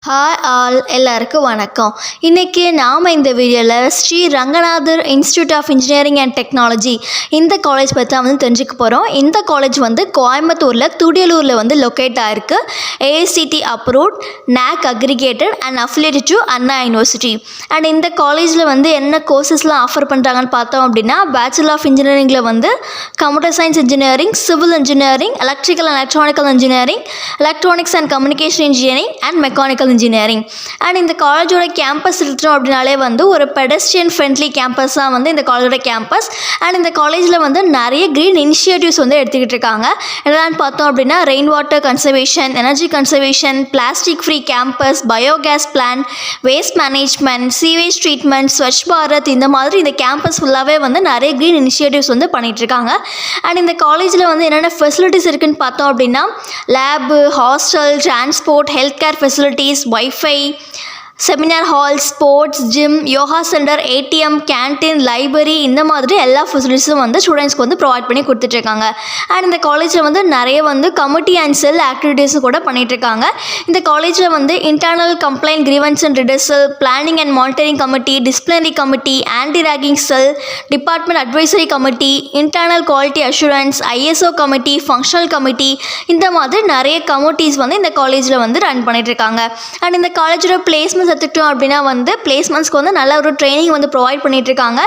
Hi all, எல்லாருக்கும் வணக்கம். இன்றைக்கி நாம் இந்த வீடியோவில் Sri Ranganathar institute of engineering and technology இந்த காலேஜ் பற்றி தான் தெரிஞ்சுக்க போகிறோம். இந்த காலேஜ் கோயம்புத்தூரில் துடியலூரில் லொக்கேட் ஆகிருக்கு. AICTE approved, NAC accredited and affiliated to Anna university. And இந்த காலேஜில் என்ன கோர்சஸ்லாம் ஆஃபர் பண்ணுறாங்கன்னு பார்த்தோம் அப்படின்னா, பேச்சுலர் ஆஃப் இன்ஜினியரிங்கில் computer science engineering, civil engineering, electrical and electronical engineering, electronics and communication engineering and mechanical engineering. And இந்த காலேஜோட கேம்பஸ் எடுத்தோம் அப்படின்னாலே ஒரு பெடஸ்ட்ரியன் ஃப்ரெண்ட்லி கேம்பஸ் தான் இந்த காலேஜோட கேம்பஸ். அண்ட் இந்த காலேஜில் நிறைய க்ரீன் இனிஷியேட்டிவ்ஸ் எடுத்துக்கிட்டு இருக்காங்க. என்னென்னு பார்த்தோம் அப்படின்னா, rain water conservation, energy conservation, plastic free campus, biogas plan, waste management, sewage treatment, Swachh Bharat, இந்த மாதிரி இந்த கேம்பஸ் ஃபுல்லாகவே நிறைய க்ரீன் இனிஷியேட்டிவ்ஸ் பண்ணிட்டு இருக்காங்க. அண்ட் இந்த காலேஜில் என்னென்ன ஃபெசிலிட்டிஸ் இருக்குதுன்னு பார்த்தோம் அப்படின்னா, lab, hostel, transport, health care facilities, wifi, seminar hall, sports, gym, yoga centre, ATM, canteen, library, இந்த மாதிரி எல்லா ஃபெசிலிட்டிஸும் ஸ்டூடெண்ட்ஸ்க்கு ப்ரொவைட் பண்ணி கொடுத்துட்ருக்காங்க. அண்ட் இந்த காலேஜில் நிறைய கமிட்டி அண்ட் செல் ஆக்டிவிட்டீஸும் கூட பண்ணிகிட்ருக்காங்க. இந்த காலேஜில் internal complaint grievance and redressal, planning and monitoring committee, disciplinary committee, anti ragging cell, department advisory committee, internal quality assurance, ISO committee, functional committee, இந்த மாதிரி நிறைய கமிட்டிஸ் இந்த காலேஜில் ரன் பண்ணிகிட்ருக்காங்க. அண்ட் இந்த காலேஜோட பிளேஸ்மெண்ட் எடுத்துக்கிட்டோம் அப்படின்னா பிளேஸ்மெண்ட்ஸ்க்கு நல்ல ஒரு ட்ரைனிங் ப்ரொவைட் பண்ணிகிட்ருக்காங்க.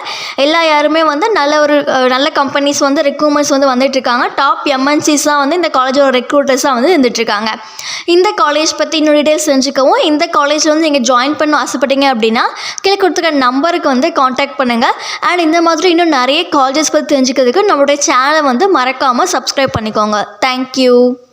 யாருமே நல்ல கம்பெனிஸ் ரெக்ரூட்மெண்ட்ஸ் வந்துட்டுருக்காங்க. டாப் எம்என்சிஸ்லாம் இந்த காலேஜோட ரெக்ரூட்டர்ஸாக இருந்துகிட்ருக்காங்க. இந்த காலேஜ் பற்றி இன்னும் டீட்டெயில்ஸ் தெரிஞ்சுக்கவும், இந்த காலேஜில் நீங்கள் ஜாயின் பண்ண ஆசைப்பட்டீங்க அப்படின்னா கீழே கொடுத்துருக்க நம்பருக்கு காண்டாக்ட் பண்ணுங்கள். அண்ட் இந்த மாதிரி இன்னும் நிறைய காலேஜஸ் பற்றி தெரிஞ்சுக்கிறதுக்கு நம்மளுடைய சேனலை மறக்காமல் சப்ஸ்கிரைப் பண்ணிக்கோங்க. தேங்க்யூ.